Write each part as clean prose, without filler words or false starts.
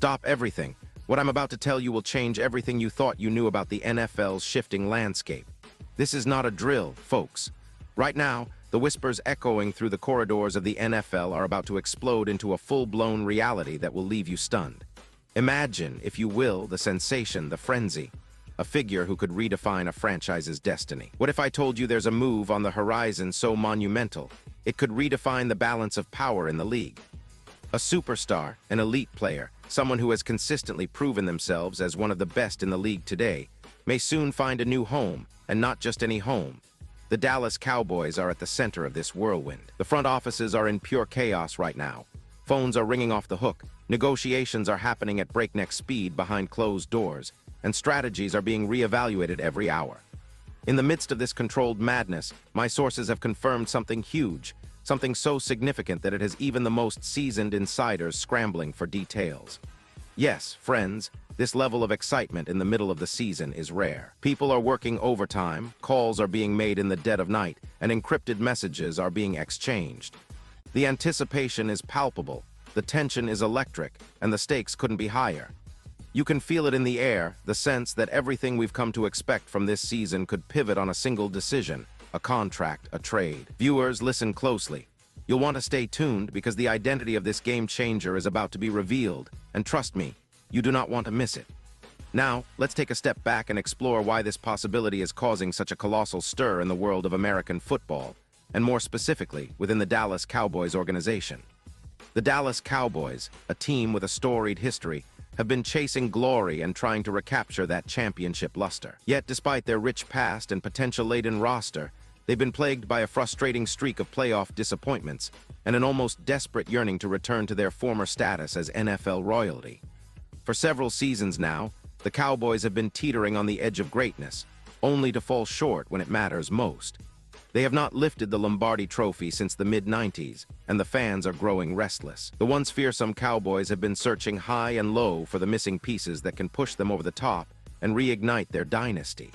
Stop everything. What I'm about to tell you will change everything you thought you knew about the NFL's shifting landscape. This is not a drill, folks. Right now, the whispers echoing through the corridors of the NFL are about to explode into a full-blown reality that will leave you stunned. Imagine, if you will, the sensation, the frenzy. A figure who could redefine a franchise's destiny. What if I told you there's a move on the horizon so monumental, it could redefine the balance of power in the league? A superstar, an elite player, someone who has consistently proven themselves as one of the best in the league today, may soon find a new home, and not just any home. The Dallas Cowboys are at the center of this whirlwind. The front offices are in pure chaos right now. Phones are ringing off the hook, negotiations are happening at breakneck speed behind closed doors, and strategies are being reevaluated every hour. In the midst of this controlled madness, my sources have confirmed something huge, something so significant that it has even the most seasoned insiders scrambling for details. Yes, friends, this level of excitement in the middle of the season is rare. People are working overtime, calls are being made in the dead of night, and encrypted messages are being exchanged. The anticipation is palpable, the tension is electric, and the stakes couldn't be higher. You can feel it in the air, the sense that everything we've come to expect from this season could pivot on a single decision, a contract, a trade. Viewers, listen closely. You'll want to stay tuned because the identity of this game changer is about to be revealed, and trust me, you do not want to miss it. Now, let's take a step back and explore why this possibility is causing such a colossal stir in the world of American football, and more specifically, within the Dallas Cowboys organization. The Dallas Cowboys, a team with a storied history, have been chasing glory and trying to recapture that championship luster. Yet, despite their rich past and potential-laden roster, they've been plagued by a frustrating streak of playoff disappointments and an almost desperate yearning to return to their former status as NFL royalty. For several seasons now, the Cowboys have been teetering on the edge of greatness, only to fall short when it matters most. They have not lifted the Lombardi Trophy since the mid-90s, and the fans are growing restless. The once fearsome Cowboys have been searching high and low for the missing pieces that can push them over the top and reignite their dynasty.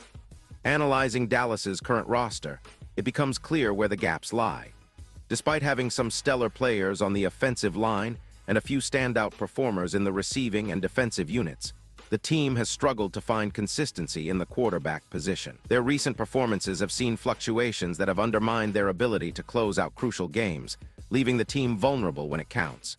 Analyzing Dallas's current roster, it becomes clear where the gaps lie. Despite having some stellar players on the offensive line and a few standout performers in the receiving and defensive units, the team has struggled to find consistency in the quarterback position. Their recent performances have seen fluctuations that have undermined their ability to close out crucial games, leaving the team vulnerable when it counts.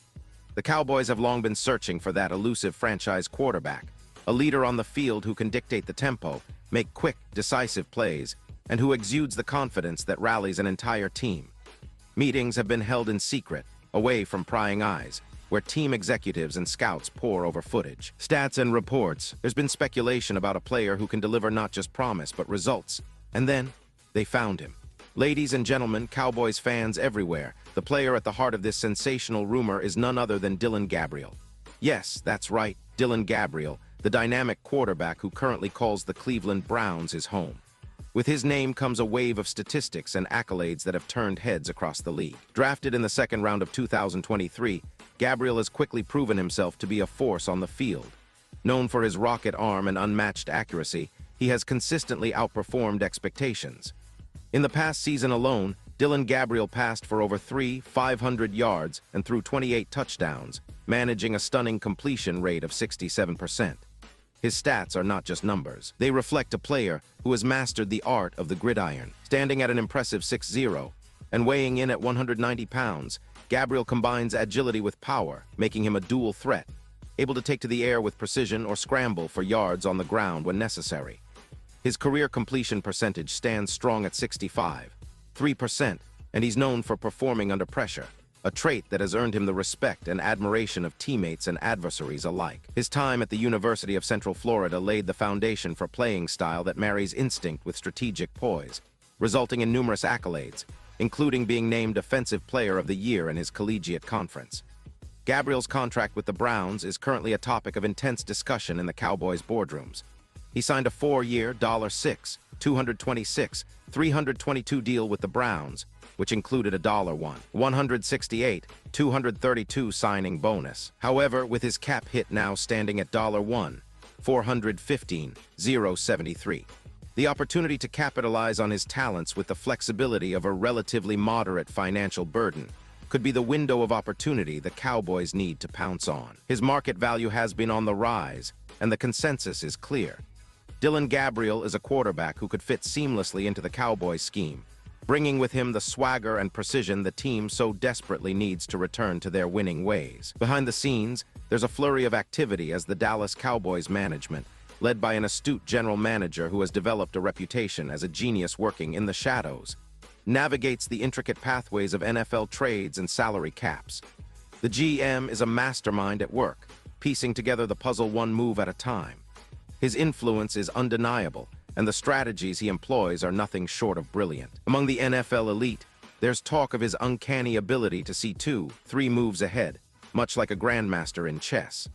The Cowboys have long been searching for that elusive franchise quarterback, a leader on the field who can dictate the tempo, make quick, decisive plays, and who exudes the confidence that rallies an entire team. Meetings have been held in secret, away from prying eyes, where team executives and scouts pore over footage, stats, and reports. There's been speculation about a player who can deliver not just promise, but results. And then, they found him. Ladies and gentlemen, Cowboys fans everywhere, the player at the heart of this sensational rumor is none other than Dillon Gabriel. Yes, that's right, Dillon Gabriel, the dynamic quarterback who currently calls the Cleveland Browns his home. With his name comes a wave of statistics and accolades that have turned heads across the league. Drafted in the second round of 2023, Gabriel has quickly proven himself to be a force on the field. Known for his rocket arm and unmatched accuracy, he has consistently outperformed expectations. In the past season alone, Dillon Gabriel passed for over 500 yards and threw 28 touchdowns, managing a stunning completion rate of 67%. His stats are not just numbers. They reflect a player who has mastered the art of the gridiron. Standing at an impressive 6'0", and weighing in at 190 pounds, Gabriel combines agility with power, making him a dual threat, able to take to the air with precision or scramble for yards on the ground when necessary. His career completion percentage stands strong at 65.3%, and he's known for performing under pressure, a trait that has earned him the respect and admiration of teammates and adversaries alike. His time at the University of Central Florida laid the foundation for playing style that marries instinct with strategic poise, resulting in numerous accolades, including being named Offensive Player of the Year in his collegiate conference. Gabriel's contract with the Browns is currently a topic of intense discussion in the Cowboys boardrooms. He signed a 4-year, $6, $226, $322 deal with the Browns, which included a $168, $232 signing bonus. However, with his cap hit now standing at $1, $415, $073. The opportunity to capitalize on his talents with the flexibility of a relatively moderate financial burden could be the window of opportunity the Cowboys need to pounce on. His market value has been on the rise, and the consensus is clear. Dillon Gabriel is a quarterback who could fit seamlessly into the Cowboys scheme, bringing with him the swagger and precision the team so desperately needs to return to their winning ways. Behind the scenes, there's a flurry of activity as the Dallas Cowboys management, led by an astute general manager who has developed a reputation as a genius working in the shadows, navigates the intricate pathways of NFL trades and salary caps. The GM is a mastermind at work, piecing together the puzzle one move at a time. His influence is undeniable, and the strategies he employs are nothing short of brilliant. Among the NFL elite, there's talk of his uncanny ability to see 2-3 moves ahead, much like a grandmaster in chess.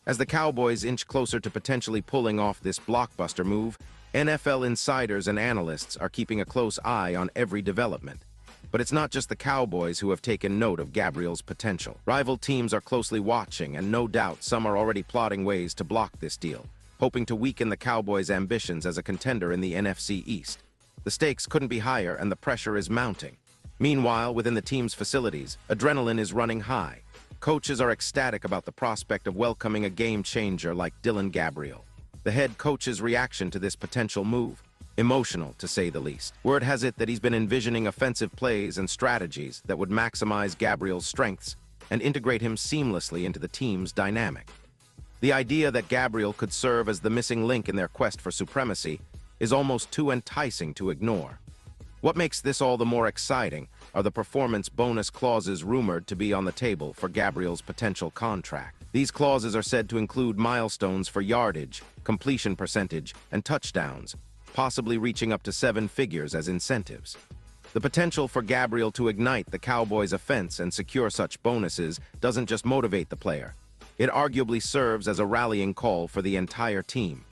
As the Cowboys inch closer to potentially pulling off this blockbuster move, NFL insiders and analysts are keeping a close eye on every development. But it's not just the Cowboys who have taken note of Gabriel's potential. Rival teams are closely watching, and no doubt some are already plotting ways to block this deal, hoping to weaken the Cowboys' ambitions as a contender in the NFC East. The stakes couldn't be higher, and the pressure is mounting. Meanwhile, within the team's facilities, adrenaline is running high. Coaches are ecstatic about the prospect of welcoming a game-changer like Dillon Gabriel. The head coach's reaction to this potential move? Emotional, to say the least. Word has it that he's been envisioning offensive plays and strategies that would maximize Gabriel's strengths and integrate him seamlessly into the team's dynamic. The idea that Gabriel could serve as the missing link in their quest for supremacy is almost too enticing to ignore. What makes this all the more exciting are the performance bonus clauses rumored to be on the table for Gabriel's potential contract. These clauses are said to include milestones for yardage, completion percentage, and touchdowns, possibly reaching up to 7 figures as incentives. The potential for Gabriel to ignite the Cowboys' offense and secure such bonuses doesn't just motivate the player. It arguably serves as a rallying call for the entire team.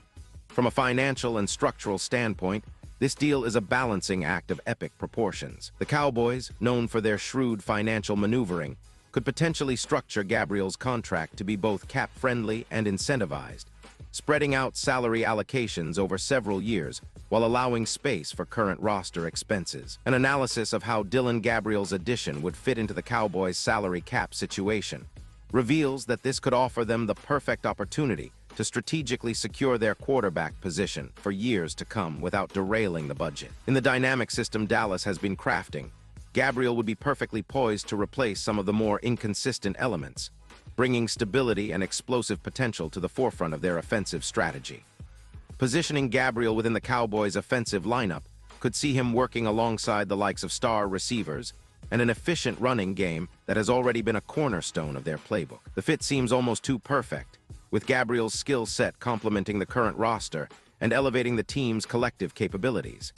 From a financial and structural standpoint, this deal is a balancing act of epic proportions. The Cowboys, known for their shrewd financial maneuvering, could potentially structure Gabriel's contract to be both cap-friendly and incentivized, spreading out salary allocations over several years while allowing space for current roster expenses. An analysis of how Dillon Gabriel's addition would fit into the Cowboys' salary cap situation reveals that this could offer them the perfect opportunity to strategically secure their quarterback position for years to come without derailing the budget. In the dynamic system Dallas has been crafting, Gabriel would be perfectly poised to replace some of the more inconsistent elements, bringing stability and explosive potential to the forefront of their offensive strategy. Positioning Gabriel within the Cowboys' offensive lineup could see him working alongside the likes of star receivers and an efficient running game that has already been a cornerstone of their playbook. The fit seems almost too perfect, with Gabriel's skill set complementing the current roster and elevating the team's collective capabilities.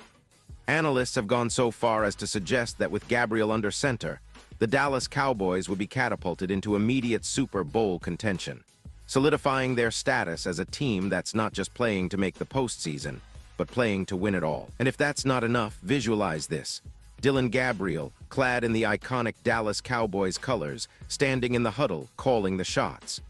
Analysts have gone so far as to suggest that with Gabriel under center, the Dallas Cowboys would be catapulted into immediate Super Bowl contention, solidifying their status as a team that's not just playing to make the postseason, but playing to win it all. And if that's not enough, visualize this. Dillon Gabriel, clad in the iconic Dallas Cowboys colors, standing in the huddle, calling the shots.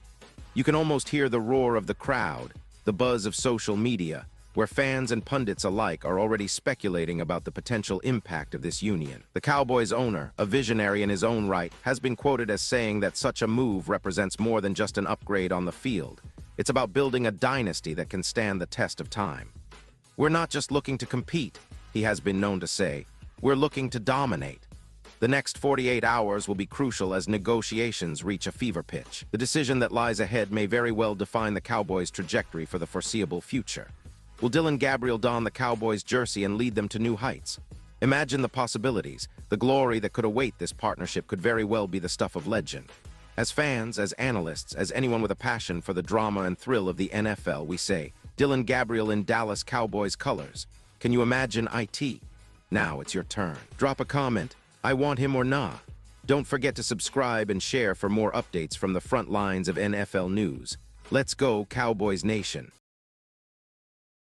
You can almost hear the roar of the crowd, the buzz of social media, where fans and pundits alike are already speculating about the potential impact of this union. The Cowboys owner, a visionary in his own right, has been quoted as saying that such a move represents more than just an upgrade on the field. It's about building a dynasty that can stand the test of time. We're not just looking to compete, he has been known to say. We're looking to dominate. The next 48 hours will be crucial as negotiations reach a fever pitch. The decision that lies ahead may very well define the Cowboys' trajectory for the foreseeable future. Will Dillon Gabriel don the Cowboys' jersey and lead them to new heights? Imagine the possibilities. The glory that could await this partnership could very well be the stuff of legend. As fans, as analysts, as anyone with a passion for the drama and thrill of the NFL, we say, Dillon Gabriel in Dallas Cowboys colors. Can you imagine IT? Now it's your turn. Drop a comment. I want him or nah. Don't forget to subscribe and share for more updates from the front lines of NFL news. Let's go, Cowboys Nation.